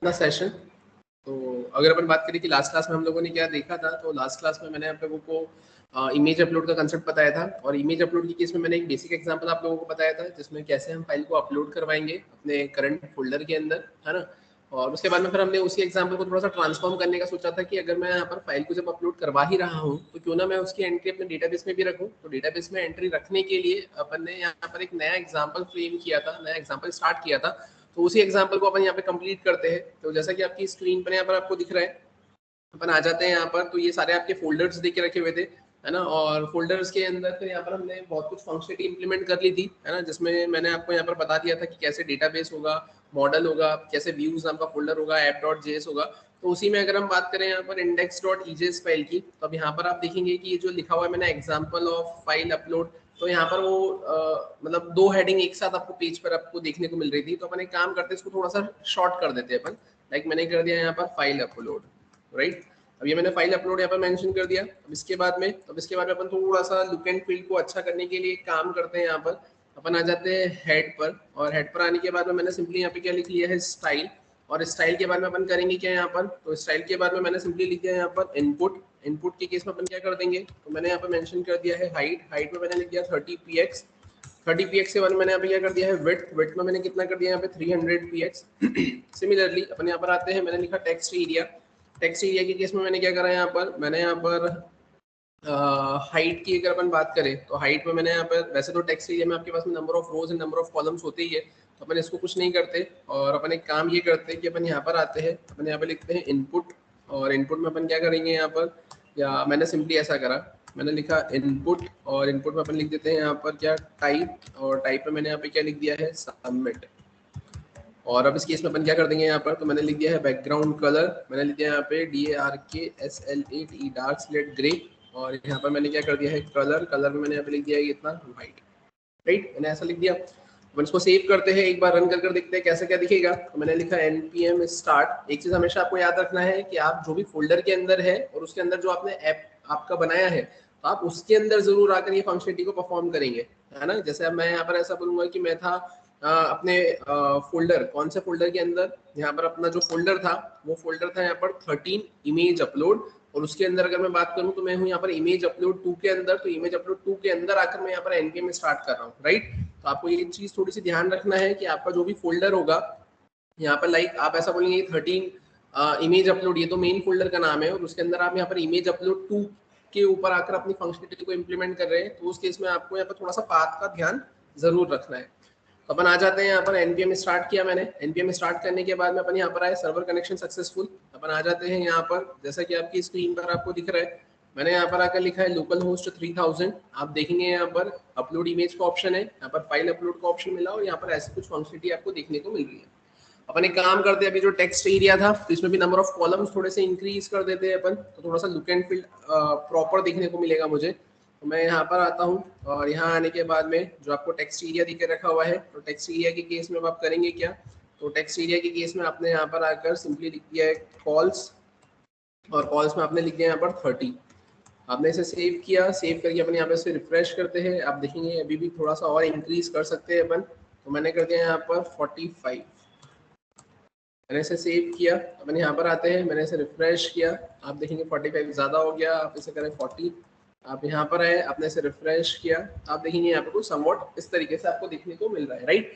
अपना सेशन। तो अगर अपन बात करें कि लास्ट क्लास में हम लोगों ने क्या देखा था, तो लास्ट क्लास में मैंने आप लोगों को इमेज अपलोड का कंसेप्ट बताया था, और इमेज अपलोड के केस में मैंने एक बेसिक एग्जांपल आप लोगों को बताया था जिसमें कैसे हम फाइल को अपलोड करवाएंगे अपने करंट फोल्डर के अंदर, है ना। और उसके बाद में फिर हमने उसी एग्जाम्पल को थोड़ा सा ट्रांसफॉर्म करने का सोचा था कि अगर मैं यहाँ पर फाइल को जब अपलोड करवा ही रहा हूँ तो क्यों ना मैं उसकी एंट्री अपने डेटाबेस में भी रखूँ। तो डेटाबेस में एंट्री रखने के लिए अपन ने यहाँ पर एक नया एग्जाम्पल फ्रेम किया था, नया एग्जाम्पल स्टार्ट किया था। तो उसी एग्जाम्पल को अपन यहाँ पे कंप्लीट करते हैं। तो जैसा कि आपकी स्क्रीन पर यहाँ पर आपको दिख रहा है, अपन आ जाते हैं यहाँ पर। तो ये सारे आपके फोल्डर्स देके रखे हुए थे, है ना। और फोल्डर्स के अंदर फिर यहाँ पर हमने बहुत कुछ फंक्शनलिटी इंप्लीमेंट कर ली थी, है ना, जिसमें मैंने आपको यहाँ पर बता दिया था कि कैसे डेटाबेस होगा, मॉडल होगा, कैसे व्यूज नाम का फोल्डर होगा, app.js होगा। तो उसी में अगर हम बात करें यहाँ पर index.ejs फाइल की, तो अब यहाँ पर आप देखेंगे कि ये जो लिखा हुआ है मैंने एग्जाम्पल ऑफ फाइल अपलोड, तो यहाँ पर वो मतलब दो हेडिंग एक साथ आपको पेज पर आपको देखने को मिल रही थी। तो अपन एक काम करते हैं, इसको थोड़ा सा शॉर्ट कर देते हैं अपन। लाइक मैंने कर दिया यहाँ पर फाइल अपलोड, राइट। अब ये मैंने फाइल अपलोड यहाँ पर मेंशन कर दिया। अब इसके बाद में अपन थोड़ा सा लुक एंड फील को अच्छा करने के लिए एक काम करते हैं। यहाँ पर अपन आ जाते हैं हेड पर, और हेड पर आने के बाद में मैंने सिंपली यहाँ पे क्या लिख लिया है, स्टाइल। और स्टाइल के बाद में अपन करेंगे क्या यहाँ पर, तो स्टाइल के बाद में मैंने सिंपली लिख दिया यहाँ पर इनपुट। इनपुट के केस में अपन क्या कर देंगे, तो मैंने यहाँ पर मेंशन कर दिया है हाइट। हाइट में मैंने लिख दिया 30px। 30px के बाद मैंने यहाँ पे क्या कर दिया है विड्थ। विड्थ में मैंने कितना कर दिया यहाँ पे 300px। सिमिलरली अपन यहाँ पर आते हैं, मैंने लिखा टेक्स्ट एरिया। टेक्स्ट एरिया के केस में मैंने क्या करा यहाँ पर, मैंने यहाँ पर हाइट की अगर अपन बात करें तो हाइट में मैंने यहाँ पर, वैसे तो टेक्स्ट एरिया में आपके पास में number of rose and number of columns होते ही है, तो अपन इसको कुछ नहीं करते। और अपन एक काम ये करते हैं कि अपन यहाँ पर आते हैं, अपन यहाँ पर लिखते हैं इनपुट। और इनपुट में अपन क्या करेंगे यहाँ पर, या मैंने सिंपली ऐसा करा, मैंने लिखा इनपुट, और इनपुट में अपन लिख देते हैं यहाँ पर क्या, टाइप। और टाइप में मैंने यहाँ पे क्या लिख दिया है, सबमिट। और अब इस केस में अपन क्या कर देंगे यहाँ पर, तो मैंने लिख दिया है बैकग्राउंड कलर। मैंने लिख दिया यहाँ पे DARKSLATE डार्क स्लेट ग्रे। और यहाँ पर मैंने क्या कर दिया है कलर। कलर में मैंने यहाँ पे लिख दिया है इतना व्हाइट, राइट। मैंने ऐसा लिख दिया। अपन इसको सेव करते हैं, एक बार रन कर देखते हैं कैसे क्या दिखेगा। तो मैंने लिखा npm start। एक चीज हमेशा आपको याद रखना है कि आप जो भी फोल्डर के अंदर है और उसके अंदर जो आपने ऐप आपका बनाया है, तो आप उसके अंदर जरूर आकर ये फंक्शनलिटी को परफॉर्म करेंगे, है ना। जैसे अब मैं यहाँ पर ऐसा बोलूंगा कि मैं था अपने फोल्डर, कौन से फोल्डर के अंदर, यहाँ पर अपना जो फोल्डर था वो फोल्डर था यहाँ पर 13 इमेज अपलोड। और उसके अंदर अगर मैं बात करूं तो मैं हूं यहाँ पर इमेज अपलोड 2 के अंदर। तो इमेज अपलोड 2 के अंदर आकर मैं यहाँ पर npm स्टार्ट कर रहा हूँ, राइट। तो आपको ये चीज थोड़ी सी ध्यान रखना है कि आपका जो भी फोल्डर होगा यहाँ पर, लाइक आप ऐसा बोलेंगे 13 इमेज अपलोड, ये तो मेन फोल्डर का नाम है, और उसके अंदर आप यहाँ पर इमेज अपलोड 2 के ऊपर आकर अपनी फंक्शनलिटी को इम्प्लीमेंट कर रहे हैं, तो उस केस में आपको यहाँ पर थोड़ा सा पाथ का ध्यान जरूर रखना है। तो अपन आ जाते हैं यहाँ पर, npm स्टार्ट किया मैंने। npm स्टार्ट करने के बाद में अपन यहाँ पर आए, सर्वर कनेक्शन सक्सेसफुल। अपन आ जाते हैं यहाँ पर, जैसा कि आपकी स्क्रीन पर आपको दिख रहा है, मैंने यहाँ पर आकर लिखा है लोकल होस्ट 3000। आप देखेंगे यहाँ पर अपलोड इमेज का ऑप्शन है, यहाँ पर फाइल अपलोड का ऑप्शन मिला, और यहाँ पर ऐसी कुछ फंक्शनलिटी आपको देखने को मिल रही है। अपन एक काम करते हैं, अभी जो टेक्स्ट एरिया था तो इसमें भी नंबर ऑफ कॉलम्स थोड़े से इंक्रीज कर देते हैं अपन, तो थोड़ा सा लुक एंड फील प्रॉपर देखने को मिलेगा मुझे। तो मैं यहाँ पर आता हूँ, और यहाँ आने के बाद में जो आपको टेक्स्ट एरिया दिखे रखा हुआ है, तो टेक्स्ट एरिया के केस में आप करेंगे क्या, तो टेक्स्ट एरिया के केस में आपने यहाँ पर आकर सिंपली लिख दिया है कॉल्स, और कॉल्स में आपने लिख दिया यहाँ पर 30। आपने इसे सेव किया, सेव करके अपन यहाँ पे से रिफ्रेश करते हैं, आप देखेंगे अभी भी थोड़ा सा और इंक्रीज कर सकते हैं अपन। तो मैंने कर दिया यहाँ पर 45। मैंने इसे सेव किया, अपन यहाँ पर आते हैं, मैंने इसे रिफ्रेश किया, आप देखेंगे 45 ज़्यादा हो गया, आप इसे करें 40। आप यहाँ पर आए, आपने इसे रिफ्रेश किया, आप देखेंगे यहाँ पर कुछ समवॉट इस तरीके से आपको देखने को मिल रहा है, राइट।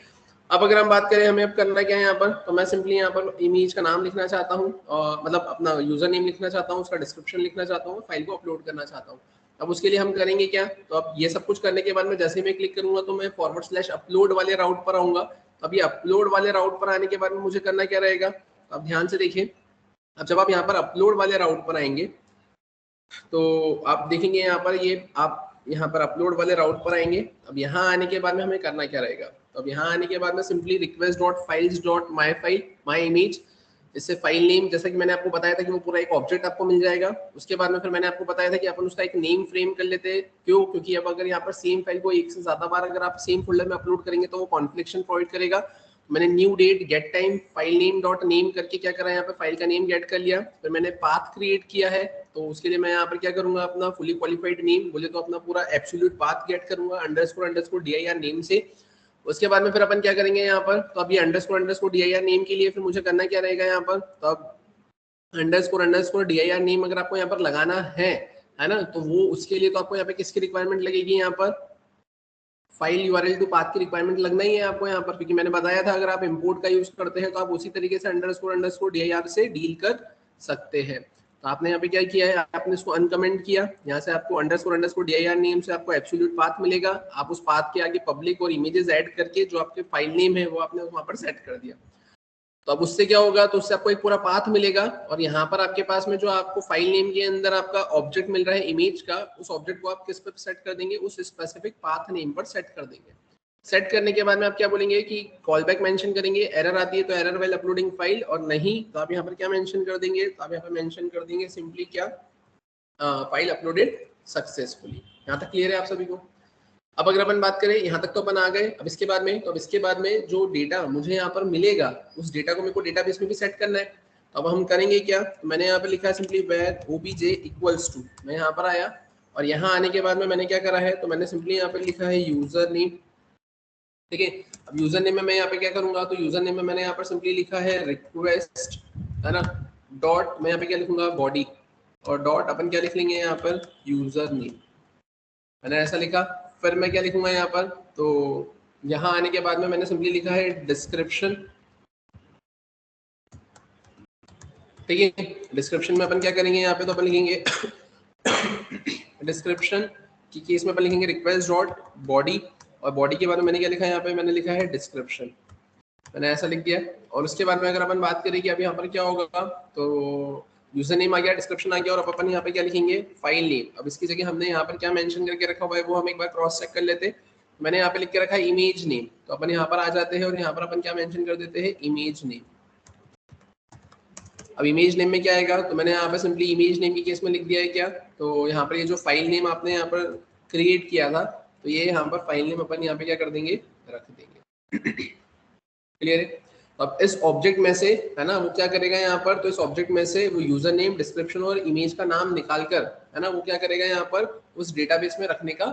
अब अगर हम बात करें हमें अब करना क्या है यहाँ पर, तो मैं सिंपली यहाँ पर इमेज का नाम लिखना चाहता हूँ, मतलब अपना यूजर नेम लिखना चाहता हूँ, उसका डिस्क्रिप्शन लिखना चाहता हूँ, फाइल को अपलोड करना चाहता हूँ। अब उसके लिए हम करेंगे क्या, तो अब ये सब कुछ करने के बाद में जैसे ही मैं क्लिक करूंगा तो मैं /अपलोड वाले राउट पर आऊंगा। अब ये अपलोड वाले राउट पर आने के बाद में मुझे करना क्या रहेगा, तो आप ध्यान से देखिए। अब जब आप यहाँ पर अपलोड वाले राउट पर आएंगे तो आप देखेंगे यहाँ पर ये आप यहाँ पर अपलोड वाले राउट पर आएंगे। अब यहाँ आने के बाद में हमें करना क्या रहेगा, तो अब यहाँ आने के बाद में सिंपली request.files.myfile माई इमेज, इससे फाइल नेम, जैसा कि मैंने आपको बताया था कि वो पूरा एक ऑब्जेक्ट आपको मिल जाएगा। उसके बाद में फिर मैंने आपको बताया था कि अपन उसका एक नेम फ्रेम कर लेते हैं, क्यों, क्योंकि अब अगर यहाँ पर सेम फाइल को एक से ज्यादा बार अगर आप सेम फोल्डर में अपलोड करेंगे तो वो कॉन्फ्लिक्शन प्रोवाइड करेगा। मैंने new date get time file name dot name करके क्या करा, यहाँ पे फाइल का नेम गेट कर लिया। फिर मैंने पाथ क्रिएट किया है, तो उसके लिए मैं यहाँ पर क्या करूंगा, अपना फुली क्वालिफाइड नेम बोले तो अपना पूरा एब्सोल्यूट पाथ गेट करूंगा अंडरस्कोर dir नेम से। उसके बाद में फिर अपन क्या करेंगे यहाँ पर, तो अभी अंडरस्कोर dir नेम के लिए फिर मुझे करना क्या रहेगा यहाँ पर, तो अब अंडरस्कोर dir नेम अगर आपको यहाँ पर लगाना है ना, तो वो उसके लिए तो आपको यहाँ पे किसकी रिक्वायरमेंट लगेगी, यहाँ पर फाइल यूआरएल टू पाथ की रिक्वायरमेंट लगना ही है आपको यहाँ पर, क्योंकि मैंने बताया था अगर आप इंपोर्ट का यूज करते हैं तो आप उसी तरीके से अंडरस्कोर dir से डील कर सकते हैं। तो आपने यहाँ पे क्या किया है, आपने इसको अनकमेंट किया, यहाँ से आपको अंडरस्कोर dir नेम से आपको एब्सोल्यूट पाथ मिलेगा, आप उस पाथ के आगे पब्लिक और इमेजेस ऐड करके जो आपके फाइल नेम है वो आपने वहां पर सेट कर दिया। तो अब उससे क्या होगा, तो उससे आपको एक पूरा पाथ मिलेगा, और यहाँ पर आपके पास में जो आपको फाइल नेम के अंदर आपका ऑब्जेक्ट मिल रहा है इमेज का, उस ऑब्जेक्ट को आप किस पर सेट कर देंगे, उस स्पेसिफिक पाथ नेम पर सेट कर देंगे। सेट करने के बाद में आप क्या बोलेंगे कि कॉल बैक मेंशन करेंगे, एरर आती है तो एरर व्हाइल अपलोडिंग फाइल, और नहीं तो आप यहाँ पर क्या मेंशन कर देंगे, तो आप यहाँ पर मेंशन कर देंगे सिंपली क्या, फाइल अपलोडेड सक्सेसफुली। यहाँ तक क्लियर है आप सभी को। अब अगर अपन बात करें, यहाँ तक तो अपन आ गए, अब इसके बाद में, तो अब इसके बाद में जो डेटा मुझे यहाँ पर मिलेगा उस डेटा को मेरे को डेटाबेस में भी सेट करना है। तो अब हम करेंगे क्या, तो मैंने यहाँ पे लिखा है simply where obj equals to, मैं यहाँ पर आया और यहाँ आने के बाद में मैंने क्या करा है, तो मैंने सिंपली यहाँ पे लिखा है यूजर नेम। ठीक है, अब यूजर नेम में मैं यहाँ पे क्या करूंगा, तो यूजर नेम में मैंने यहाँ पर सिंपली लिखा है रिक्वेस्ट, है ना, डॉट मैं यहाँ पे क्या लिखूंगा बॉडी, और डॉट अपन क्या लिख लेंगे यहाँ पर यूजर नेम, मैंने ऐसा लिखा। फिर मैं क्या लिखूंगा यहाँ पर, तो यहाँ आने के बाद में मैंने सिंपली लिखा है डिस्क्रिप्शन। ठीक है, डिस्क्रिप्शन में अपन क्या करेंगे यहाँ पे, तो अपन लिखेंगे डिस्क्रिप्शन की केस में अपन लिखेंगे रिक्वेस्ट डॉट बॉडी, और बॉडी के बाद में मैंने क्या लिखा है यहाँ पे, मैंने लिखा है डिस्क्रिप्शन, मैंने ऐसा लिख दिया। और उसके बाद में अगर अपन बात करें कि अब यहाँ पर क्या होगा, तो यूजर नेम आ गया, डिस्क्रिप्शन आ गया, और अब अपन यहाँ पे क्या लिखेंगे फाइल नेम। अब इसकी जगह हमने यहाँ पर क्या मेंशन करके रखा हुआ है वो हम एक बार क्रॉस चेक कर लेते हैं। मैंने यहाँ पे लिख के रखा है इमेज नेम, तो अपन यहाँ पर आ जाते हैं और यहाँ पर अपन क्या मेंशन कर देते हैं इमेज नेम। अब इमेज नेम में क्या आएगा, तो मैंने यहाँ पर सिंपली इमेज नेम की केस में लिख दिया है क्या, तो यहाँ पर ये जो फाइल नेम आपने यहाँ पर क्रिएट किया था, तो ये यहाँ पर फाइल नेम अपन यहाँ पे क्या कर देंगे, रख देंगे। क्लियर है। अब इस ऑब्जेक्ट में से, है ना, वो क्या करेगा यहाँ पर, तो इस ऑब्जेक्ट में से वो यूजर नेम, डिस्क्रिप्शन और इमेज का नाम निकाल कर, है ना, वो क्या करेगा यहाँ पर उस डेटाबेस में रखने का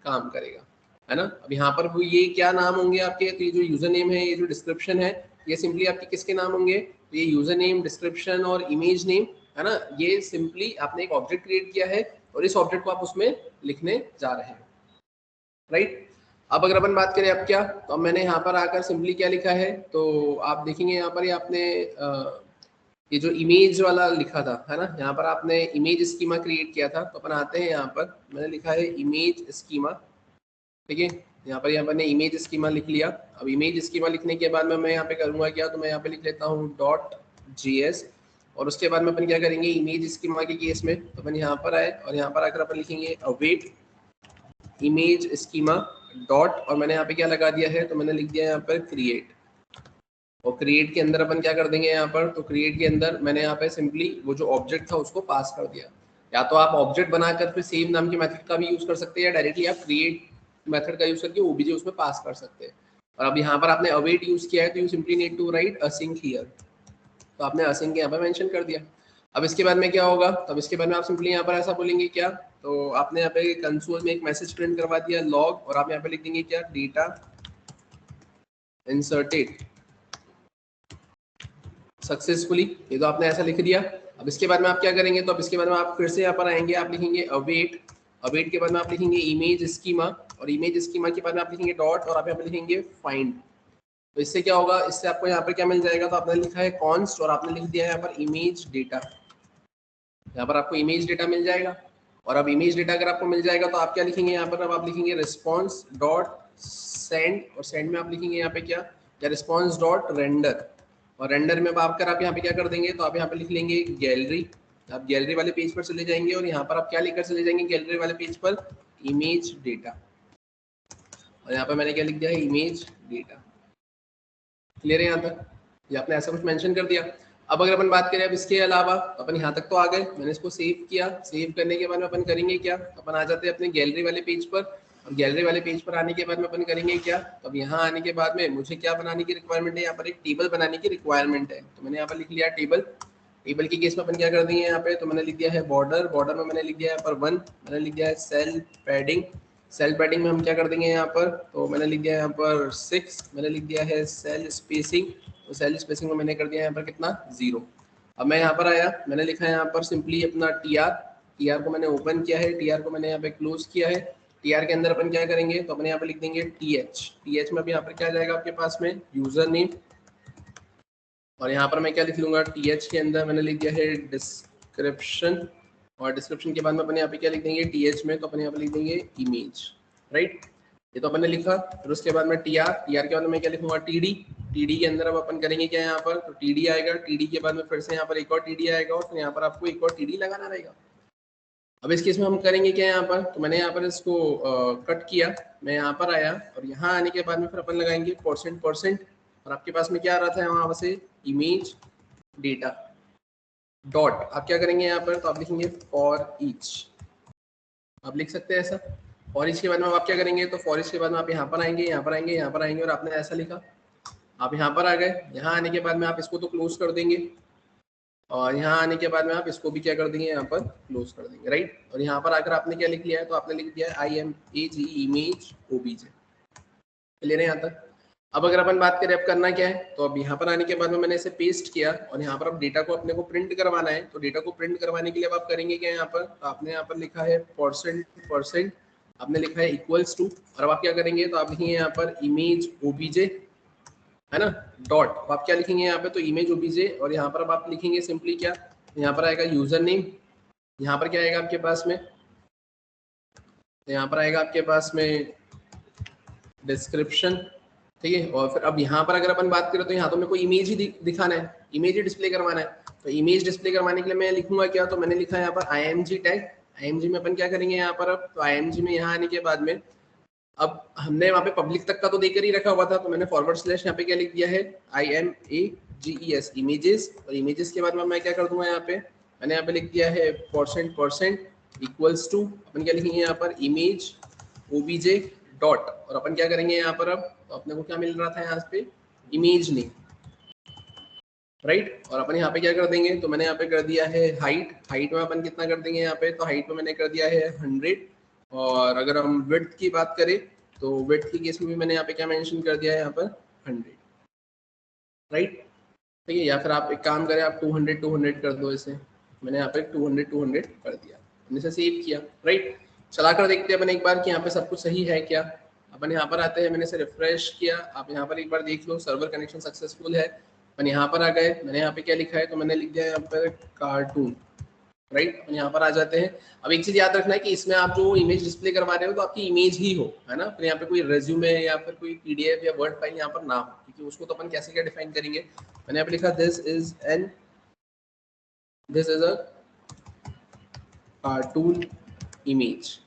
काम करेगा, है ना। अब यहाँ पर वो ये क्या नाम होंगे आपके, तो ये जो यूजर नेम है, ये जो डिस्क्रिप्शन है, ये सिंपली आपके किसके नाम होंगे, तो ये यूजर नेम, डिस्क्रिप्शन और इमेज नेम, है ना, ये सिंपली आपने एक ऑब्जेक्ट क्रिएट किया है और इस ऑब्जेक्ट को आप उसमें लिखने जा रहे हैं, राइट। अब अगर अपन बात करें अब क्या, तो अब मैंने यहाँ पर आकर सिंपली क्या लिखा है, तो आप देखेंगे यहाँ पर ये आपने ये जो इमेज वाला लिखा था, है ना, यहाँ पर आपने इमेज स्कीमा क्रिएट किया था। तो अपन आते हैं यहाँ पर, मैंने लिखा है इमेज स्कीमा। ठीक है, यहाँ पर मैंने इमेज स्कीमा लिख लिया। अब इमेज स्कीमा लिखने के बाद में मैं यहाँ पे करूँगा क्या, तो मैं यहाँ पे लिख लेता हूँ .js, और उसके बाद में अपन क्या करेंगे इमेज स्कीमा के केस में, तो अपन यहाँ पर आए और यहाँ पर आकर अपन लिखेंगे अवेट इमेज स्कीमा डॉट, और मैंने यहाँ पे क्या लगा दिया है, तो मैंने लिख दिया यहाँ पर क्रिएट, और क्रिएट के अंदर अपन क्या कर देंगे यहाँ पर, तो क्रिएट के अंदर मैंने यहाँ पे सिंपली वो जो ऑब्जेक्ट था उसको पास कर दिया। या तो आप ऑब्जेक्ट बनाकर फिर सेम नाम के मेथड का भी यूज कर सकते हैं, या डायरेक्टली आप क्रिएट मेथड का यूज करके ओबीजे उसमें पास कर सकते हैं। और अब यहाँ पर आपने अवेट यूज किया है, तो you simply need to write async here, तो आपने असिंक यहाँ पर मेंशन कर दिया। अब इसके बाद में क्या होगा, तो अब इसके बाद में आप सिंपली यहाँ पर ऐसा बोलेंगे क्या, तो आपने यहाँ पे कंसोल में एक मैसेज प्रिंट करवा दिया लॉग, और आप यहाँ पे लिख देंगे क्या, डेटा इंसर्टेड सक्सेसफुली, ये तो आपने ऐसा लिख दिया। अब इसके बाद में आप क्या करेंगे, तो अब इसके बाद में आप फिर से यहाँ पर आएंगे, आप लिखेंगे अवेट, अवेट के बाद में आप लिखेंगे इमेज स्कीमा, और इमेज स्कीमा के बाद में आप लिखेंगे डॉट, और आप यहाँ पे लिखेंगे फाइंड। तो इससे क्या होगा, इससे आपको यहाँ पर क्या मिल जाएगा, तो आपने लिखा है कॉन्स्ट, और आपने लिख दिया है यहाँ पर इमेज डेटा, यहाँ पर आपको इमेज डेटा मिल जाएगा। और अब इमेज डेटा अगर आपको मिल जाएगा, तो आप क्या लिखेंगे यहाँ पर, अब आप लिखेंगे रिस्पॉन्स डॉट सेंड, और सेंड में आप लिखेंगे यहाँ पे क्या, या रिस्पॉन्स डॉट रेंडर, और रेंडर में आप यहाँ पे क्या कर देंगे, तो आप यहाँ पे लिख लेंगे गैलरी। आप गैलरी वाले पेज पर चले जाएंगे, और यहाँ पर आप क्या लेकर चले जाएंगे गैलरी वाले पेज पर, इमेज डेटा, और यहाँ पर मैंने क्या लिख दिया है, इमेज डेटा। क्लियर है यहाँ तक, ये आपने ऐसा कुछ मेंशन कर दिया। अब अगर अपन बात करें अब इसके अलावा, तो अपन यहाँ तक तो आ गए, मैंने इसको सेव किया। सेव करने के बाद में अपन करेंगे क्या, अपन आ जाते हैं अपने गैलरी वाले पेज पर, और गैलरी वाले पेज पर आने के बाद में अपन करेंगे क्या, तो अब यहाँ आने के बाद में मुझे क्या बनाने की रिक्वायरमेंट है, यहाँ पर एक टेबल बनाने की रिक्वायरमेंट है। तो मैंने यहाँ पर लिख लिया टेबल। टेबल की केस में अपन क्या कर देंगे यहाँ पे, तो मैंने लिख दिया है बॉर्डर, बॉर्डर में मैंने लिख दिया है यहाँ पर 1, मैंने लिख दिया है सेल पैडिंग, सेल पैडिंग में हम क्या कर देंगे यहाँ पर, तो मैंने लिख दिया यहाँ पर 6, मैंने लिख दिया है सेल स्पेसिंग, तो सेल स्पेसिंग में मैंने कर दिया यहाँ पर कितना 0। अब मैं यहाँ पर आया, मैंने लिखा है यहाँ पर सिंपली अपना टीआर को मैंने ओपन किया है, टीआर को मैंने यहाँ पे क्लोज किया है। टीआर के अंदर अपन क्या करेंगे, तो अपन यहाँ पे लिख देंगे टीएच में अब यहाँ पर क्या जाएगा आपके पास में यूजर नेम, और यहाँ पर मैं क्या लिख लूंगा टीएच के अंदर मैंने लिख दिया है डिस्क्रिप्शन, और डिस्क्रिप्शन के बाद में अपन यहाँ पे क्या लिख देंगे टीएच में, तो अपन यहाँ पे लिख देंगे इमेज, राइट। ये तो अपन ने लिखा। फिर उसके बाद में टीआर के बाद में मैं क्या लिखूंगा टीडी के अंदर अब अपन करेंगे क्या यहाँ पर, तो टीडी आएगा, टीडी के बाद में फिर से यहाँ पर एक और टीडी आएगा, और फिर यहाँ पर आपको एक और टीडी लगाना रहेगा। अब इस केस में हम करेंगे क्या यहाँ पर, तो मैंने यहाँ पर इसको कट किया, मैं यहाँ पर आया, और यहाँ आने के बाद में फिर अपन लगाएंगे %, और आपके पास में क्या आ रहा था वहां से इमेज डेटा डॉट, आप क्या करेंगे यहाँ पर, तो आप लिखेंगे फॉर ईच, आप लिख सकते हैं ऐसा। फॉर ईच के बाद में आप क्या करेंगे, तो फॉर ईच के बाद में आप यहाँ पर आएंगे, यहाँ पर आएंगे, यहाँ पर आएंगे, और आपने ऐसा लिखा, आप यहाँ पर आ गए। यहाँ आने के बाद में आप इसको तो क्लोज कर देंगे, और यहाँ आने के बाद में आप इसको भी क्या कर देंगे, यहाँ पर क्लोज कर देंगे, राइट। और यहाँ पर आकर आपने क्या लिख लिया है, तो आपने लिख दिया है IMAG इमेज OBJ, क्लियर है यहाँ तक। अब अगर अपन बात करें अब करना क्या है, तो अब यहाँ पर आने के बाद में मैंने इसे पेस्ट किया, और यहाँ पर अब डेटा को अपने को प्रिंट करवाना है, तो डेटा को प्रिंट करवाने के लिए अब आप करेंगे क्या यहाँ पर, तो आपने यहाँ पर लिखा है %, आपने लिखा है इक्वल्स टू, और अब आप क्या करेंगे, तो आप लिखेंगे यहाँ पर इमेज OBJ, है ना, डॉट, अब आप क्या लिखेंगे यहाँ पे, तो इमेज OBJ, और यहाँ पर अब आप लिखेंगे सिंपली क्या, यहाँ पर आएगा यूजर नेम, यहाँ पर क्या आएगा आपके पास में, तो यहाँ पर आएगा आपके पास में डिस्क्रिप्शन, ठीक है। और फिर अब यहाँ पर अगर अपन बात करें, तो यहाँ तो मेरे को इमेज ही दिखाना है, इमेज ही डिस्प्ले करवाना है, तो इमेज डिस्प्ले करवाने के लिए मैं लिखूंगा क्या, तो मैंने लिखा है यहाँ पर IMG टैग, IMG में अपन क्या करेंगे यहाँ पर, अब तो IMG में यहाँ आने के बाद में अब हमने वहाँ पे पब्लिक तक का तो देकर ही रखा हुआ था, तो मैंने / यहाँ पे क्या लिख दिया है IMAGES इमेजेस, और इमेजेस के बाद में मैं क्या कर दूंगा यहाँ पे, मैंने यहाँ पे लिख दिया है %, इक्वल्स टू, अपन क्या लिखेंगे यहाँ पर इमेज OBJ डॉट, और अपन क्या करेंगे यहाँ पर, अब तो अपने को क्या मिल रहा था यहाँ पे इमेज नेम, राइट। और अपन यहाँ पे क्या कर देंगे, तो मैंने यहाँ पे कर दिया है हाइट में अपन कितना कर देंगे यहाँ पे, तो हाइट में मैंने कर दिया है 100, और अगर हम विड्थ की बात करें, तो विड्थ की केस में भी मैंने यहाँ पे क्या मेंशन कर दिया है यहाँ पर 100, राइट, ठीक है। या फिर आप एक काम करें, आप 200 कर दो इसे, मैंने यहाँ पे 200 कर दिया, मैंने इसे सेव किया, राइट। चला कर देखते हैं अपन एक बार कि यहाँ पे सब कुछ सही है क्या। अपन यहाँ पर आते हैं, मैंने इसे रिफ्रेश किया, आप यहाँ पर एक बार देख लो सर्वर कनेक्शन सक्सेसफुल है। अपन यहाँ पर आ गए, मैंने यहाँ पे क्या लिखा है, तो मैंने लिख दिया यहाँ पर कार्टून, राइट। अपन यहाँ पर आ जाते हैं। अब एक चीज याद रखना है कि इसमें आप जो इमेज डिस्प्ले करवा रहे हो तो आपकी इमेज ही हो, है ना, फिर यहाँ पे कोई रेज्यूमे या फिर कोई PDF या वर्ड फाइल यहाँ पर ना हो, क्योंकि उसको तो अपन कैसे क्या डिफाइन करेंगे। मैंने यहाँ पे लिखा this is a cartoon image.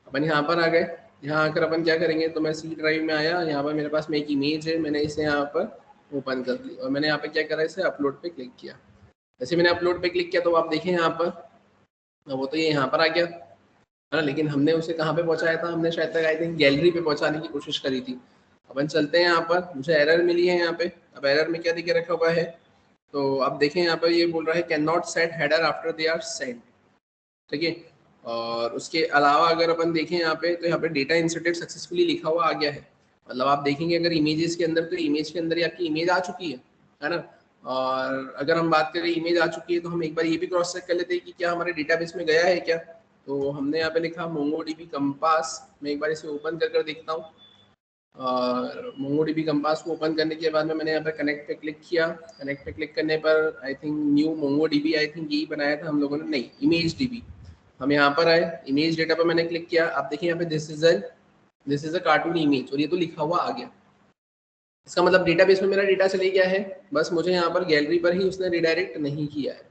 अपन यहाँ पर आ गए, यहाँ आकर अपन क्या करेंगे, तो मैं C ड्राइव में आया, यहाँ पर मेरे पास में एक इमेज है, मैंने इसे यहाँ पर ओपन कर ली, और मैंने यहाँ पे क्या करा, इसे अपलोड पे क्लिक किया। जैसे मैंने अपलोड पे क्लिक किया, तो आप देखें यहाँ पर, वो तो ये यहाँ पर आ गया, है ना, लेकिन हमने उसे कहाँ पे पहुँचाया था, हमने शायद तक आई थिंक गैलरी पे पहुँचाने की कोशिश करी थी। अपन चलते हैं यहाँ पर, मुझे एरर मिली है यहाँ पे। अब एरर में क्या दिखे रखा हुआ है, तो आप देखें यहाँ पर ये बोल रहा है can not set header after they are send, ठीक है। और उसके अलावा अगर अपन देखें यहाँ पे, तो यहाँ पे डेटा इंसर्टेड सक्सेसफुली लिखा हुआ आ गया है। मतलब आप देखेंगे अगर इमेजेस के अंदर, तो इमेज के अंदर ही आपकी इमेज आ चुकी है ना। और अगर हम बात करें इमेज आ चुकी है, तो हम एक बार ये भी क्रॉस चेक कर लेते हैं कि क्या हमारे डेटाबेस में गया है क्या। तो हमने यहाँ पे लिखा MongoDB कंपास, मैं एक बार इसे ओपन कर देखता हूँ। और MongoDB कंपास को ओपन करने के बाद में मैंने यहाँ पे कनेक्ट पे क्लिक किया। कनेक्ट पे क्लिक करने पर I think new MongoDB, I think यही बनाया था हम लोगों ने, नहीं इमेज DB। हम यहाँ पर आए, इमेज डेटा पर मैंने क्लिक किया, आप देखिए यहाँ पे this is a cartoon image, और ये तो लिखा हुआ आ गया। इसका मतलब डेटाबेस में मेरा डेटा चले गया है, बस मुझे यहाँ पर गैलरी पर ही उसने रिडायरेक्ट नहीं किया है।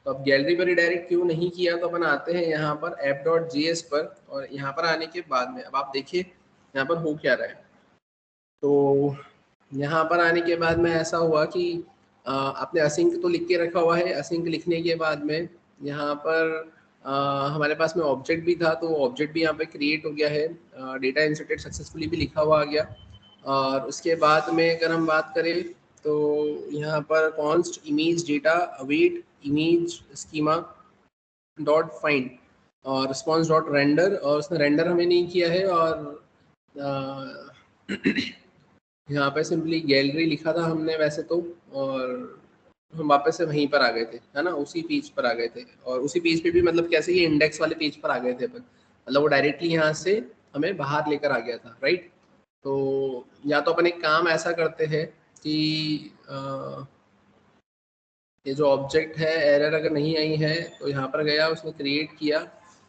तो अब गैलरी पर रिडायरेक्ट क्यों नहीं किया, तो अपन आते हैं यहाँ पर app.js पर, और यहाँ पर आने के बाद में अब आप देखिए यहाँ पर हो क्या रहा है। तो यहाँ पर आने के बाद में ऐसा हुआ कि आपने असिंक तो लिख के रखा हुआ है, असिंक लिखने के बाद में यहाँ पर हमारे पास में ऑब्जेक्ट भी था, तो ऑब्जेक्ट भी यहाँ पे क्रिएट हो गया है, डेटा इंसर्टेड सक्सेसफुली भी लिखा हुआ आ गया। और उसके बाद में अगर हम बात करें, तो यहाँ पर const image data await image schema dot find, और रिस्पॉन्स डॉट रेंडर, और उसने रेंडर हमें नहीं किया है, और यहाँ पे सिंपली गैलरी लिखा था हमने वैसे तो, और हम वापस से वहीं पर आ गए थे, है ना, उसी पेज पर आ गए थे। और उसी पेज पे भी मतलब कैसे ये इंडेक्स वाले पेज पर आ गए थे अपन, मतलब वो डायरेक्टली यहाँ से हमें बाहर लेकर आ गया था, राइट। तो या तो अपन एक काम ऐसा करते हैं कि ये जो ऑब्जेक्ट है, एरर अगर नहीं आई है तो यहाँ पर गया, उसने क्रिएट किया,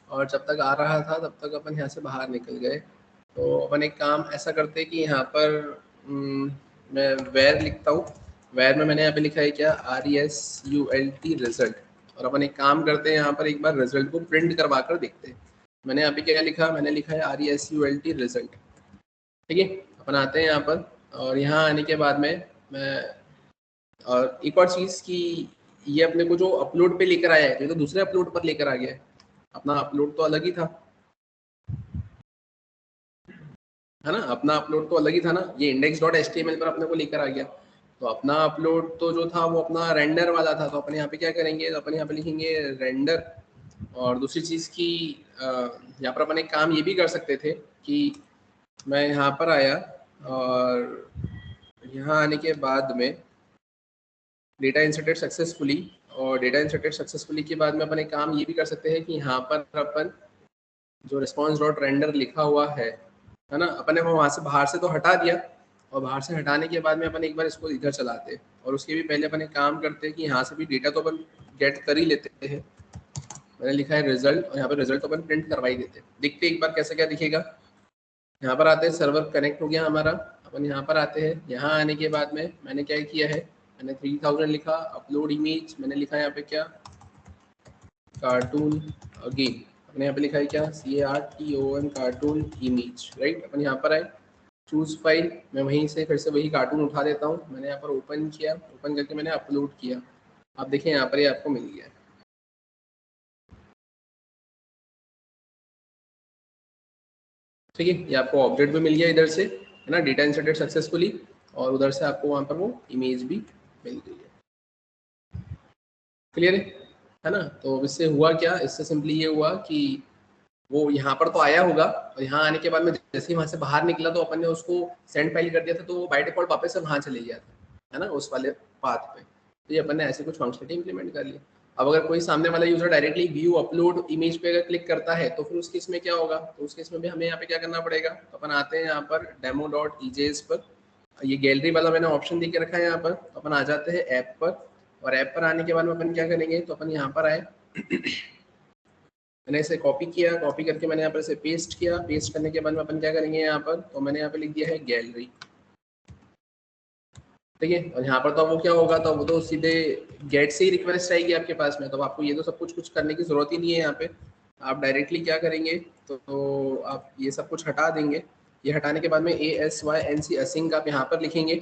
और जब तक आ रहा था तब तक अपन यहाँ से बाहर निकल गए। तो अपन एक काम ऐसा करते हैं कि यहाँ पर मैं वेर लिखता हूँ। वेर में मैंने यहाँ पे लिखा है क्या, RESULT रिजल्ट। और अपन एक काम करते हैं, यहाँ पर एक बार रिजल्ट को प्रिंट करवा कर देखते हैं। मैंने यहाँ पे क्या लिखा, मैंने लिखा है RESULT रिजल्ट, ठीक है। अपन आते हैं यहाँ पर, और यहाँ आने के बाद में मैं, और एक और चीज़ कि ये अपने को जो अपलोड पे लेकर आया है, ये तो दूसरे अपलोड पर लेकर आ गया है। अपना अपलोड तो अलग ही था, है ना, अपना अपलोड तो अलग ही था ना, ये index.html पर अपने को लेकर आ गया। तो अपना अपलोड तो जो था वो अपना रेंडर वाला था, तो अपन यहाँ पे क्या करेंगे, तो अपन यहाँ पे लिखेंगे रेंडर। और दूसरी चीज़ की यहाँ पर अपन एक काम ये भी कर सकते थे कि मैं यहाँ पर आया, और यहाँ आने के बाद में डेटा इंसर्टेड सक्सेसफुली, और डेटा इंसर्टेड सक्सेसफुली के बाद में अपन एक काम ये भी कर सकते हैं कि यहाँ पर अपन जो रिस्पॉन्स डॉट रेंडर लिखा हुआ है ना, अपन ने वो वहाँ से बाहर से तो हटा दिया, और बाहर से हटाने के बाद में अपन एक बार इसको इधर चलाते हैं, और उसके भी पहले अपन एक काम करते हैं कि यहाँ से भी डेटा तो अपन गेट कर ही लेते हैं। मैंने लिखा है रिजल्ट, और यहाँ पर रिजल्ट तो अपन प्रिंट करवा ही देते हैं। देखते एक बार कैसे क्या दिखेगा। यहाँ पर आते हैं, सर्वर कनेक्ट हो गया हमारा। अपन यहाँ पर आते हैं, यहाँ आने के बाद में मैंने क्या किया है, मैंने 3000 लिखा, अपलोड इमेज मैंने लिखा है यहाँ पे क्या, कार्टून अगेन। अपने यहाँ पे लिखा है क्या, CARTON कार्टून इमेज, राइट। अपन यहाँ पर आए, चूज फाइल, मैं वहीं से फिर से वही कार्टून उठा देता हूँ। मैंने यहाँ पर ओपन किया, ओपन करके मैंने अपलोड किया। आप देखें यहाँ पर ये आपको मिल गया है, ठीक है। ये आपको ऑब्जेक्ट भी मिल गया इधर से, है ना, डेटा इंसर्टेड सक्सेसफुली, और उधर से आपको वहाँ पर वो इमेज भी मिल गई है। क्लियर है ना। तो इससे हुआ क्या, इससे सिंपली ये हुआ कि वो यहाँ पर तो आया होगा, और यहाँ आने के बाद में जैसे ही वहाँ से बाहर निकला तो अपन ने उसको सेंड फाइल कर दिया था, तो वो बाय डिफॉल्ट वापस से वहाँ चले गया था, है ना, उस वाले पाथ पे। तो ये अपन ने ऐसे कुछ फंक्शनलिटी इंप्लीमेंट कर लिया। अब अगर कोई सामने वाला user directly view upload image पे अगर क्लिक करता है तो फिर उस केस में क्या होगा, तो उस केस में भी हमें यहाँ पे क्या करना पड़ेगा। तो अपन आते हैं यहाँ पर demo.ejs पर, ये गैलरी वाला मैंने ऑप्शन दे के रखा है यहाँ पर। तो अपन आ जाते हैं ऐप पर, और ऐप पर आने के बाद में अपन क्या करेंगे, तो अपन यहाँ पर आए, मैंने इसे कॉपी किया, कॉपी करके मैंने यहाँ पर इसे पेस्ट किया। पेस्ट करने के बाद में अपन क्या करेंगे यहाँ पर, तो मैंने यहाँ पे लिख दिया है गैलरी, ठीक है। और यहाँ पर तो वो क्या होगा, तो वो तो सीधे गेट से ही रिक्वेस्ट आएगी आपके पास में, तो आपको ये तो सब कुछ करने की जरूरत ही नहीं है। यहाँ पे आप डायरेक्टली क्या करेंगे, तो आप ये सब कुछ हटा देंगे। ये हटाने के बाद में ASYNC असिंक आप यहाँ पर लिखेंगे,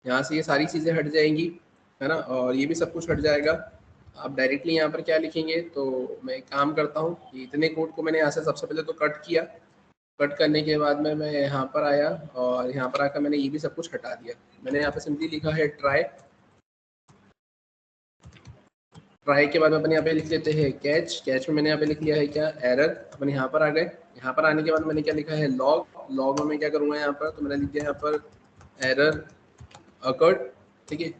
यहाँ से ये सारी चीज़ें हट जाएंगी, है ना, और ये भी सब कुछ हट जाएगा। आप डायरेक्टली यहाँ पर क्या लिखेंगे, तो मैं एक काम करता हूँ कि इतने कोड को मैंने यहाँ से सबसे पहले तो कट किया। कट करने के बाद में मैं यहाँ पर आया, और यहाँ पर आकर मैंने ये भी सब कुछ हटा दिया। मैंने यहाँ पर सिंपली लिखा है ट्राई। ट्राई के बाद अपन यहाँ पे लिख लेते हैं कैच। कैच में मैंने यहाँ पे लिख लिया है क्या, एरर। अपन यहाँ पर आ गए। यहाँ पर आने के बाद मैंने क्या लिखा है, लॉग। लॉग में मैं क्या करूँगा यहाँ पर, तो मैंने लिख दिया यहाँ पर एरर अकर्ड, ठीक है।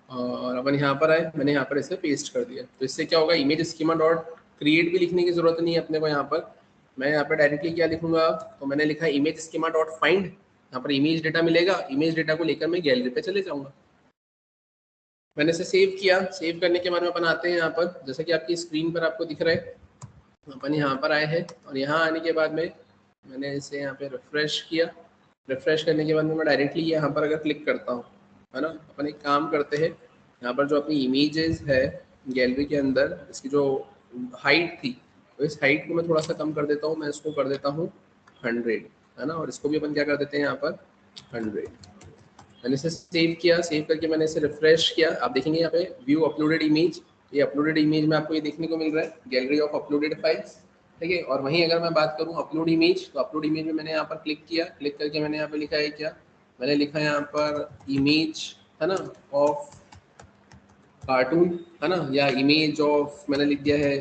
और अपन यहाँ पर आए, मैंने यहाँ पर इसे पेस्ट कर दिया। तो इससे क्या होगा, इमेज स्कीमा डॉट क्रिएट भी लिखने की जरूरत नहीं है अपने को। यहाँ पर मैं यहाँ पर डायरेक्टली क्या लिखूंगा, तो मैंने लिखा है इमेज स्कीमा डॉट फाइंड। यहाँ पर इमेज डेटा मिलेगा, इमेज डेटा को लेकर मैं गैलरी पे चले जाऊंगा। मैंने इसे सेव किया। सेव करने के बाद में अपन आते हैं यहाँ पर, जैसे कि आपकी स्क्रीन पर आपको दिख रहा है, अपन यहाँ पर आए हैं, और यहाँ आने के बाद में मैंने इसे यहाँ पे रिफ्रेश किया। रिफ्रेश करने के बाद में मैं डायरेक्टली यहाँ पर अगर क्लिक करता हूँ, है ना, अपन एक काम करते हैं, यहाँ पर जो अपनी इमेजेस है गैलरी के अंदर, इसकी जो हाइट थी, तो इस हाइट को मैं थोड़ा सा कम कर देता हूँ। मैं इसको कर देता हूँ 100, है ना, और इसको भी अपन क्या कर देते हैं यहाँ पर 100। मैंने इसे सेव किया। सेव करके मैंने इसे रिफ्रेश किया। आप देखेंगे यहाँ पे व्यू अपलोडेड इमेज, ये अपलोडेड इमेज में आपको ये देखने को मिल रहा है, गैलरी ऑफ अपलोडेड फाइल्स, ठीक है। और वहीं अगर मैं बात करूँ अपलोड इमेज, तो अपलोड इमेज में मैंने यहाँ पर क्लिक किया। क्लिक करके मैंने यहाँ पे लिखा है क्या, मैंने लिखा है यहाँ पर इमेज, है ना, ऑफ कार्टून, है ना, या इमेज ऑफ मैंने लिख दिया है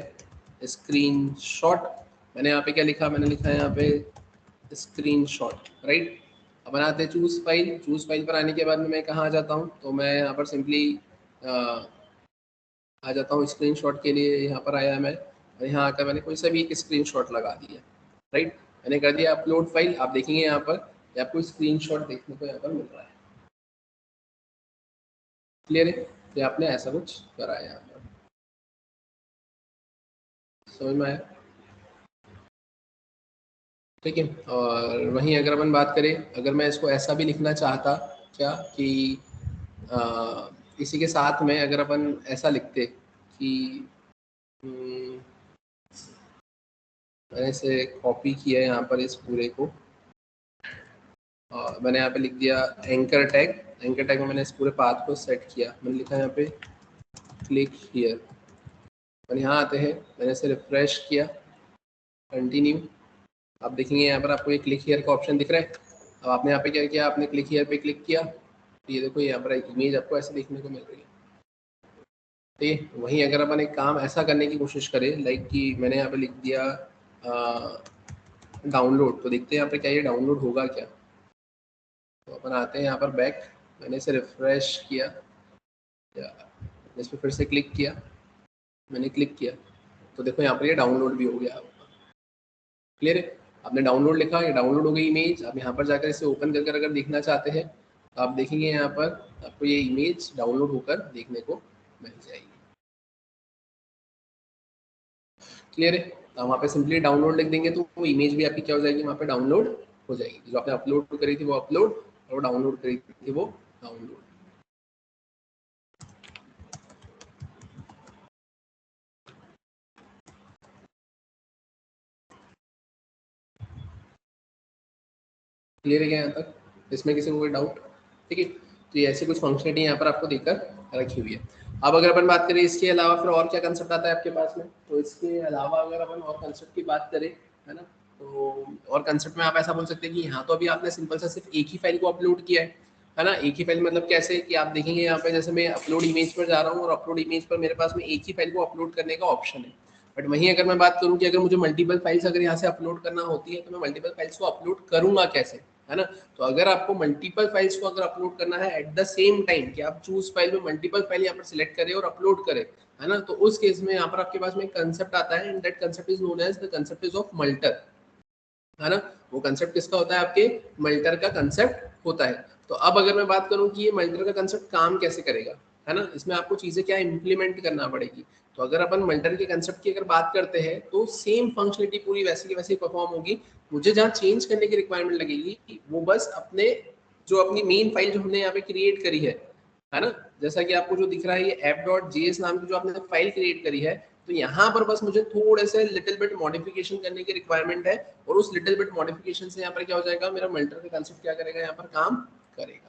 स्क्रीनशॉट। मैंने यहाँ पे क्या लिखा, मैंने लिखा है यहाँ पे स्क्रीनशॉट, राइट। अब बनाते हैं चूज फाइल। चूज फाइल पर आने के बाद में मैं कहाँ आ जाता हूँ, तो मैं यहाँ पर सिंपली आ जाता हूँ स्क्रीनशॉट के लिए। यहाँ पर आया मैं और यहाँ आकर मैंने कोई सा भी एक स्क्रीनशॉट लगा दिया, राइट। मैंने कर दिया अपलोड फाइल। आप देखेंगे यहाँ पर कि आपको स्क्रीनशॉट देखने को यहाँ पर मिल रहा है। क्लियर है कि आपने ऐसा कुछ करा है यहाँ पर, समझ में आया? ठीक है। और वहीं अगर अपन बात करें, अगर मैं इसको ऐसा भी लिखना चाहता क्या कि इसी के साथ में अगर अपन ऐसा लिखते कि मैंने इसे कॉपी किया है यहाँ पर इस पूरे को, और मैंने यहाँ पे लिख दिया एंकर टैग। एंकर टैग में मैंने इस पूरे पाथ को सेट किया। मैंने लिखा यहाँ पे क्लिक हियर, और यहाँ आते हैं, मैंने इसे रिफ्रेश किया, कंटिन्यू। आप देखेंगे यहाँ पर आपको ये क्लिक हियर का ऑप्शन दिख रहा है। अब आपने यहाँ पे क्या किया, आपने क्लिक हियर पे क्लिक किया, तो ये देखो यहाँ पर एक इमेज आपको ऐसे देखने को मिल रही है। ठीक है। वहीं अगर अपन एक काम ऐसा करने की कोशिश करें, लाइक कि मैंने यहाँ पे लिख दिया डाउनलोड, तो देखते हैं यहाँ पे क्या ये डाउनलोड होगा क्या। तो अपन आते हैं यहाँ पर बैक, मैंने इसे रिफ्रेश किया, इस पर फिर से क्लिक किया, मैंने क्लिक किया, तो देखो यहाँ पर ये डाउनलोड भी हो गया आपका। क्लियर है? आपने डाउनलोड लिखा, ये डाउनलोड हो गई इमेज। आप यहाँ पर जाकर इसे ओपन कर अगर देखना चाहते हैं, तो आप देखेंगे यहाँ पर आपको ये इमेज डाउनलोड होकर देखने को मिल जाएगी। क्लियर है? तो वहाँ पे सिंपली डाउनलोड लिख देंगे तो वो इमेज भी आपकी क्या हो जाएगी, वहाँ पे डाउनलोड हो जाएगी। जो आपने अपलोड करी थी वो अपलोड, और वो डाउनलोड करी थी वो डाउनलोड। क्लियर है क्या यहाँ तक? इसमें किसी को कोई डाउट? ठीक है। तो ये ऐसे कुछ फंक्शनलिटी यहाँ पर आपको देकर रखी हुई है। अब अगर अपन बात करें इसके अलावा फिर और क्या कंसेप्ट आता है आपके पास में, तो इसके अलावा अगर अपन और कंसेप्ट की बात करें, है ना, तो और कंसेप्ट में आप ऐसा बोल सकते हैं कि यहाँ तो अभी आपने सिंपल सा सिर्फ एक ही फाइल को अपलोड किया है ना। एक ही फाइल मतलब कैसे कि आप देखेंगे यहाँ पे जैसे मैं अपलोड इमेज पर जा रहा हूँ और अपलोड इमेज पर मेरे पास में एक ही फाइल को अपलोड करने का ऑप्शन है। बट वहीं अगर मैं बात करूँ कि अगर मुझे मल्टीपल फाइल्स अगर यहाँ से अपलोड करना होती है, तो मैं मल्टीपल फाइल्स को अपलोड करूंगा कैसे, है ना। तो अगर आपको मल्टीपल फाइल्स को अगर अपलोड करना है एट द सेम टाइम कि आप चूज फाइल में मल्टीपल फाइल यहाँ पर सिलेक्ट करें और अपलोड करें, है ना, तो उस केस में यहाँ पर आपके पास में एक कंसेप्ट आता है, and that concept is known as the concept is of matter, है ना। वो कंसेप्ट किसका होता है, आपके मल्टर का कंसेप्ट होता है। तो अब अगर मैं बात करूं कि ये मल्टर का कंसेप्ट काम कैसे करेगा, है ना, इसमें आपको चीजें क्या इंप्लीमेंट करना पड़ेगी। तो अगर अपन मल्टर के कंसेप्ट की अगर बात करते हैं, तो सेम फंक्शनलिटी पूरी वैसे की वैसे परफॉर्म होगी। मुझे जहाँ चेंज करने की रिक्वायरमेंट लगेगी वो बस अपने जो अपनी मेन फाइल जो हमने यहाँ पे क्रिएट करी है ना, जैसा कि आपको जो दिख रहा है ये app.js नाम की जो आपने फाइल क्रिएट करी है, तो यहाँ पर बस मुझे थोड़े से लिटिल बिट मॉडिफिकेशन करने की रिक्वायरमेंट है, और उस लिटिल बिट मॉडिफिकेशन से यहाँ पर क्या हो जाएगा, मेरा मल्टर का कंसेप्ट क्या करेगा, यहाँ पर काम करेगा।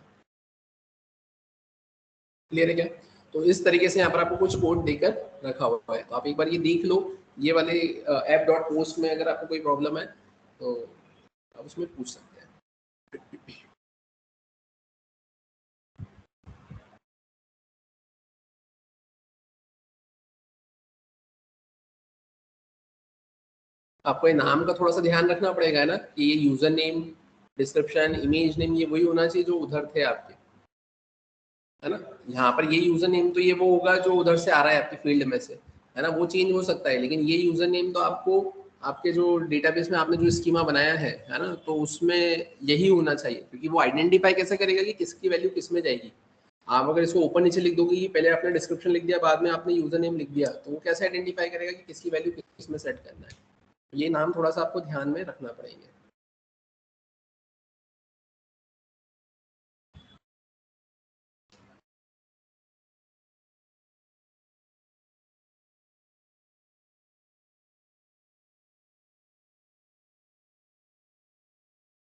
क्लियर है क्या? तो इस तरीके से यहाँ पर आपको कुछ कोड देकर रखा हुआ है, तो आप एक बार ये देख लो। ये वाले app.post में अगर आपको कोई प्रॉब्लम है तो आप उसमें पूछ सकते हैं। आपको ये नाम का थोड़ा सा ध्यान रखना पड़ेगा ना, कि ये user name, description, image name, ये वही होना चाहिए जो उधर थे आपके, है ना। यहाँ पर ये यूजर नेम तो ये वो होगा जो उधर से आ रहा है आपके फील्ड में से, है ना, वो चेंज हो सकता है, लेकिन ये यूजर नेम तो आपको आपके जो डेटाबेस में आपने जो स्कीमा बनाया है ना, तो उसमें यही होना चाहिए, क्योंकि वो आइडेंटिफाई कैसे करेगा कि किसकी वैल्यू किस में जाएगी। आप अगर इसको ऊपर नीचे लिख दोगे कि पहले आपने डिस्क्रिप्शन लिख दिया, बाद में आपने यूजर नेम लिख दिया, तो वो कैसे आइडेंटिफाई करेगा कि किसकी वैल्यू किस में सेट करना है। ये नाम थोड़ा सा आपको ध्यान में रखना पड़ेंगे।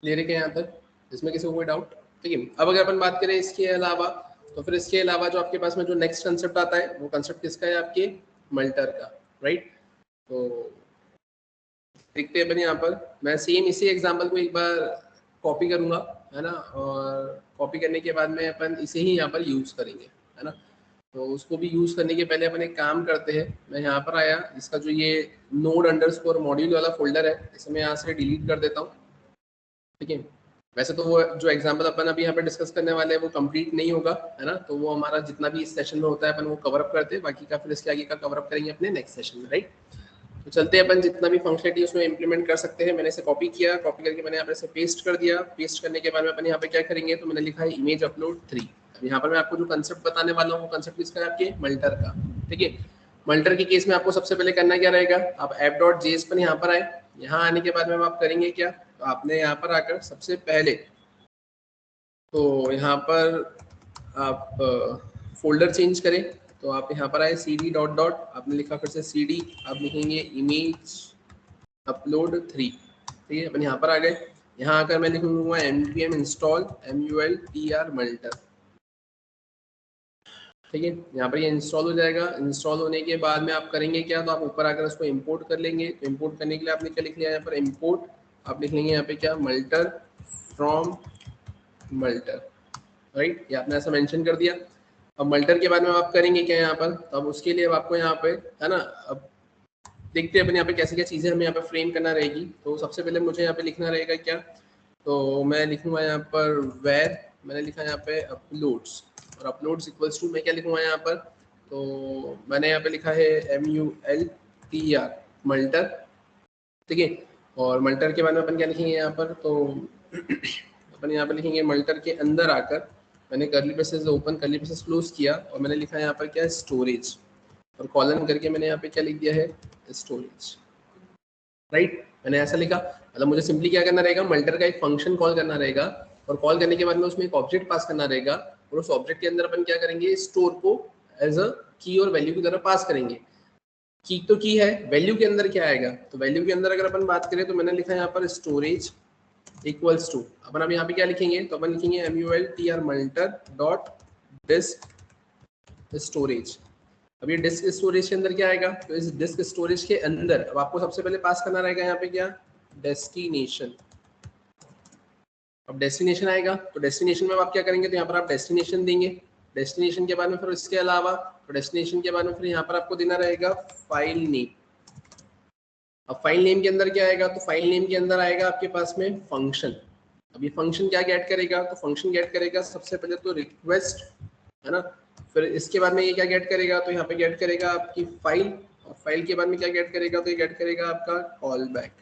क्लियर है क्या यहाँ तक? इसमें किसी को कोई डाउट? ठीक है। अब अगर अपन बात करें इसके अलावा, तो फिर इसके अलावा जो आपके पास में जो नेक्स्ट कंसेप्ट आता है, वो कंसेप्ट किसका है, आपके मल्टर का, राइट। तो देखते हैं अपन यहाँ पर, मैं सेम इसी एग्जांपल को एक बार कॉपी करूंगा, है ना, और कॉपी करने के बाद में अपन इसे ही यहाँ पर यूज करेंगे, है ना। तो उसको भी यूज़ करने के पहले अपन एक काम करते हैं, मैं यहाँ पर आया, इसका जो ये नोड अंडरस्कोर मॉड्यूल वाला फोल्डर है इसे मैं यहाँ से डिलीट कर देता हूँ। ठीक है, वैसे तो वो जो एग्जांपल अपन अभी यहाँ पे डिस्कस करने वाले हैं वो कंप्लीट नहीं होगा, है ना, तो वो हमारा जितना भी इस सेशन में होता है अपन वो कवर अप करते हैं, बाकी का फिर इसके आगे का कवर अप करेंगे अपने नेक्स्ट सेशन में, राइट। तो चलते हैं अपन जितना भी फंक्शनलिटी उसमें इंप्लीमेंट कर सकते हैं। मैंने इसे कॉपी किया, कॉपी करके मैंने यहाँ पे इसे पेस्ट कर दिया। पेस्ट करने के बाद में अपन यहाँ पे क्या करेंगे, तो मैंने लिखा है इमेज अपलोड 3। अब यहाँ पर मैं आपको जो कंसेप्ट बताने वाला हूँ वो कंसेप्ट किसका है, आपके मल्टर का। ठीक है, मल्टर के केस में आपको सबसे पहले करना क्या रहेगा, आप app.js पर यहाँ पर आए। यहाँ आने के बाद में आप करेंगे क्या, तो आपने यहाँ पर आकर सबसे पहले तो यहाँ पर आप फोल्डर चेंज करें, तो आप यहाँ पर आए cd डॉट डॉट, आपने लिखा फिर से cd, आप लिखेंगे इमेज अपलोड 3। ठीक है, अपन यहाँ पर आ गए। यहाँ आकर मैं लिखूंगा npm install multr multer। ठीक है, यहाँ पर ये इंस्टॉल हो जाएगा। इंस्टॉल होने के बाद में आप करेंगे क्या, तो आप ऊपर आकर उसको इंपोर्ट कर लेंगे। तो इंपोर्ट करने के लिए आपने क्या लिख लिया यहाँ पर, इंपोर्ट, आप लिख लेंगे यहाँ पे क्या, मल्टर फ्रॉम मल्टर, राइट, ये आपने ऐसा मेंशन कर दिया। अब मल्टर के बाद में आप करेंगे क्या यहाँ पर, तो अब उसके लिए अब आपको यहाँ पे, है ना, अब देखते हैं अपन यहाँ पे कैसे क्या चीज़ें हमें यहाँ पे फ्रेम करना रहेगी। तो सबसे पहले मुझे यहाँ पे लिखना रहेगा क्या, तो मैं लिखूंगा यहाँ पर वेर, मैंने लिखा यहाँ पे अपलोड्स, और अपलोड्स इक्वल्स टू मैं क्या लिखूंगा यहाँ पर, तो मैंने यहाँ पे लिखा है multr मल्टर। ठीक है, और मल्टर के बाद में अपन क्या लिखेंगे यहाँ पर, तो अपन यहाँ पर लिखेंगे मल्टर के अंदर आकर, मैंने curly braces open curly braces close किया, और मैंने लिखा यहाँ पर क्या, स्टोरेज, और कॉलन करके मैंने यहाँ पे क्या लिख दिया है, स्टोरेज, राइट। मैंने ऐसा लिखा, मतलब मुझे सिंपली क्या करना रहेगा, मल्टर का एक फंक्शन कॉल करना रहेगा, और कॉल करने के बाद में उसमें एक ऑब्जेक्ट पास करना रहेगा, और उस ऑब्जेक्ट के अंदर अपन क्या करेंगे, स्टोर को एज अ की और वैल्यू की तरह पास करेंगे। की तो की है, वैल्यू के अंदर क्या आएगा, तो वैल्यू के अंदर अगर अपन बात करें तो मैंने लिखा है यहाँ पर स्टोरेज इक्वल्स टू, अपन अब यहाँ पे क्या लिखेंगे, तो अपन लिखेंगे multr multer dot disk storage. अब ये डिस्क स्टोरेज के अंदर क्या आएगा, तो इस डिस्क स्टोरेज के अंदर अब आपको सबसे पहले पास करना रहेगा यहाँ पे क्या, डेस्टिनेशन। अब डेस्टिनेशन आएगा, तो डेस्टिनेशन में आप क्या करेंगे, तो यहाँ पर आप डेस्टिनेशन देंगे। डेस्टिनेशन के बाद में फिर इसके अलावा, तो डेस्टिनेशन के बाद में फिर यहाँ पर आपको देना रहेगा फाइल नेम। अब फाइल नेम के अंदर क्या आएगा, तो फाइल नेम के अंदर आएगा आपके पास में फंक्शन। अब ये फंक्शन क्या गेट करेगा, तो फंक्शन गेट करेगा सबसे पहले तो रिक्वेस्ट, है ना, फिर इसके बाद में ये क्या गेट करेगा, तो यहाँ पे गेट करेगा आपकी फाइल, और फाइल के बाद में क्या गेट करेगा, तो ये गेट करेगा आपका कॉल बैक,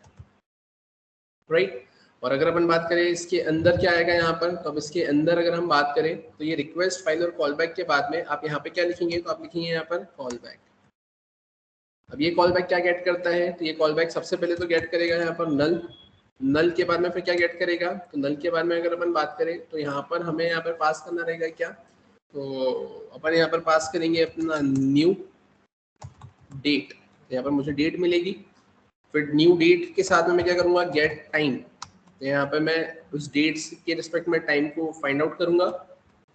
राइट। और अगर अपन बात करें इसके अंदर क्या आएगा यहाँ पर, तो अब इसके अंदर अगर हम बात करें तो ये रिक्वेस्ट फाइल और कॉल बैक के बाद में आप यहाँ पे क्या लिखेंगे, तो आप लिखेंगे यहाँ पर कॉल बैक। अब ये कॉल बैक क्या गेट करता है, तो ये कॉल बैक सबसे पहले तो गेट करेगा यहाँ पर नल, नल के बाद में फिर क्या गेट करेगा, तो नल के बाद में अगर अपन बात करें तो यहाँ पर हमें यहाँ पर पास करना रहेगा क्या, तो अपन यहाँ पर पास करेंगे अपना न्यू डेट, यहाँ पर मुझे डेट मिलेगी। फिर न्यू डेट के साथ में मैं क्या करूँगा, गेट टाइम, तो यहाँ पर मैं उस डेट के रिस्पेक्ट में टाइम को फाइंड आउट करूँगा।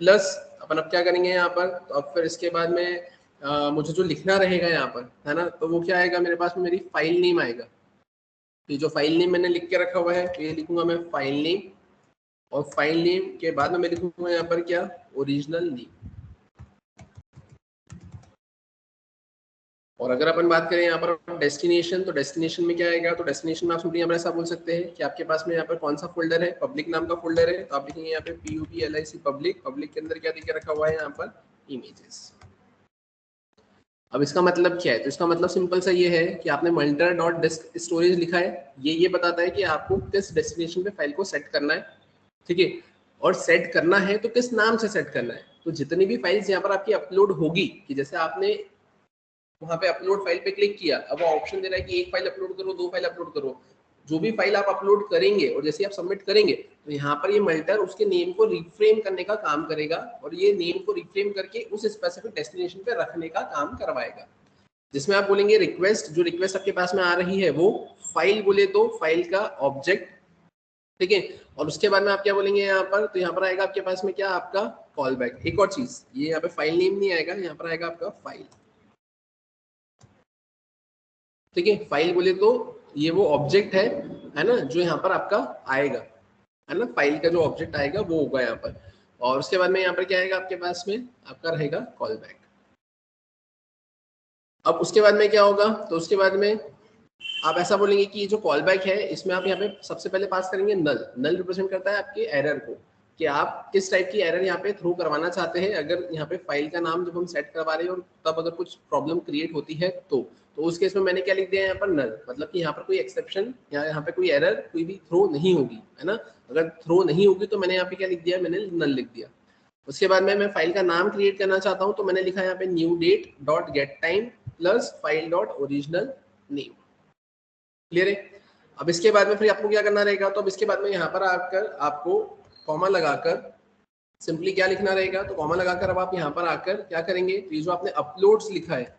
प्लस अपन अब क्या करेंगे यहाँ पर, तो अब फिर इसके बाद में मुझे जो लिखना रहेगा यहाँ पर, है ना, तो वो क्या आएगा मेरे पास में, मेरी फाइल नेम आएगा। तो जो फाइल नेम मैंने लिख के रखा हुआ है, तो ये लिखूंगा मैं फाइल नेम, और फाइल नेम के बाद में मैं लिखूंगा यहाँ पर क्या, ओरिजिनल नेम। और अगर अपन बात करें यहाँ पर डेस्टिनेशन, तो डेस्टिनेशन में क्या आएगा, तो डेस्टिनेशन में आप सिंपली यहाँ पर ऐसा बोल सकते हैं कि आपके पास में यहाँ पर कौन सा फोल्डर है, पब्लिक नाम का फोल्डर है, तो आप लिखेंगे यहाँ पे PUBLIC पब्लिक, पब्लिक के अंदर क्या लिख के रखा हुआ है यहाँ पर, इमेजेस। अब इसका मतलब क्या है, तो इसका मतलब सिंपल सा ये है कि आपने मल्टर डॉट डिस्क स्टोरेज लिखा है, ये बताता है कि आपको किस डेस्टिनेशन पे फाइल को सेट करना है। ठीक है, और सेट करना है तो किस नाम से सेट करना है, तो जितनी भी फाइल्स यहाँ पर आपकी अपलोड होगी, कि जैसे आपने वहां पे अपलोड फाइल पे क्लिक किया, अब वो ऑप्शन दे रहा है कि एक फाइल अपलोड करो, दो फाइल अपलोड करो, जो भी फाइल आप अपलोड करेंगे और जैसे आप सबमिट करेंगे, तो यहाँ पर ये मल्टर उसके नेम को रिफ्रेम करने का काम करेगा, और ये नेम को रिफ्रेम करके उस स्पेसिफिक डेस्टिनेशन पे रखने का काम करवाएगा। जिसमें आप बोलेंगे रिक्वेस्ट, जो रिक्वेस्ट आपके पास में आ रही है वो फाइल बोले तो फाइल का ऑब्जेक्ट, ठीक है, और उसके बाद में आप क्या बोलेंगे यहाँ पर, तो यहाँ पर आएगा आपके पास में क्या, आपका कॉल बैक। एक और चीज, ये यहाँ पे फाइल नेम नहीं आएगा, यहाँ पर आएगा आपका फाइल। ठीक है, फाइल बोले तो ये वो ऑब्जेक्ट है ना, जो यहाँ पर आपका आएगा, है ना, फाइल का जो ऑब्जेक्ट आएगा वो होगा यहाँ पर। और उसके बाद में यहाँ पर क्या आएगा आपके पास में, आपका रहेगा कॉल बैक। अब उसके बाद में क्या होगा, तो उसके बाद में आप ऐसा बोलेंगे कि ये जो कॉल बैक है इसमें आप यहाँ पे सबसे पहले पास करेंगे नल। नल रिप्रेजेंट करता है आपके एरर को, कि आप किस टाइप की एरर यहाँ पे थ्रो करवाना चाहते हैं। अगर यहाँ पे फाइल का नाम जब हम सेट करवा रहे हैं और तब अगर कुछ प्रॉब्लम क्रिएट होती है तो उस केस में मैंने क्या लिख दिया है यहाँ पर नल, मतलब कि यहाँ पर कोई एक्सेप्शन या यहाँ पे कोई एरर कोई भी थ्रो नहीं होगी, है ना। अगर थ्रो नहीं होगी तो मैंने यहाँ पे क्या लिख दिया, मैंने नल लिख दिया। उसके बाद में मैं फाइल का नाम क्रिएट करना चाहता हूँ तो मैंने लिखा यहाँ पे new date dot get time plus file dot original name. Clear है। अब इसके बाद में फिर आपको क्या करना रहेगा, तो अब इसके बाद में यहाँ पर आकर आपको कॉमा लगाकर सिंपली क्या लिखना रहेगा, तो कॉमा लगाकर अब आप यहाँ पर आकर क्या करेंगे, तो ये जो आपने अपलोड्स लिखा है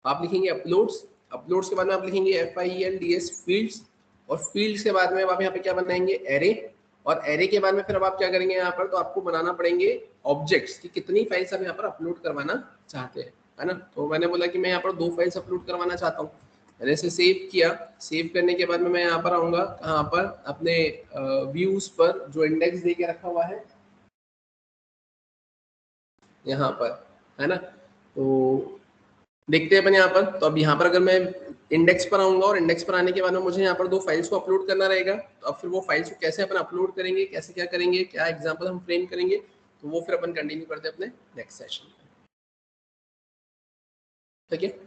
आप लिखेंगे अपलोड्स। अपलोड्स के बाद में आप लिखेंगे FIELDS फील्ड्स, और फील्ड्स के बाद में आप यहाँ पे क्या बनाएंगे, एरे। और एरे के बाद में फिर अब आप क्या करेंगे यहाँ पर, तो आपको बनाना पड़ेंगे ऑब्जेक्ट्स कि कितनी फाइल्स आप यहाँ पर अपलोड करवाना चाहते हैं, है ना। तो मैंने बोला कि मैं यहाँ पर 2 फाइल्स अपलोड करवाना चाहता हूँ। मैंने इसे सेव किया। सेव करने के बाद में मैं यहाँ पर आऊंगा कहाँ पर, अपने व्यूज पर जो इंडेक्स दे के रखा हुआ है यहाँ पर, है ना। तो देखते हैं अपन यहाँ पर। तो अब यहाँ पर अगर मैं इंडेक्स पर आऊंगा और इंडेक्स पर आने के बाद में मुझे यहाँ पर 2 फाइल्स को अपलोड करना रहेगा। तो अब फिर वो फाइल्स को कैसे अपन अपलोड करेंगे, कैसे क्या करेंगे, क्या एग्जांपल हम फ्रेम करेंगे, तो वो फिर अपन कंटिन्यू करते हैं अपने नेक्स्ट सेशन में। ठीक है।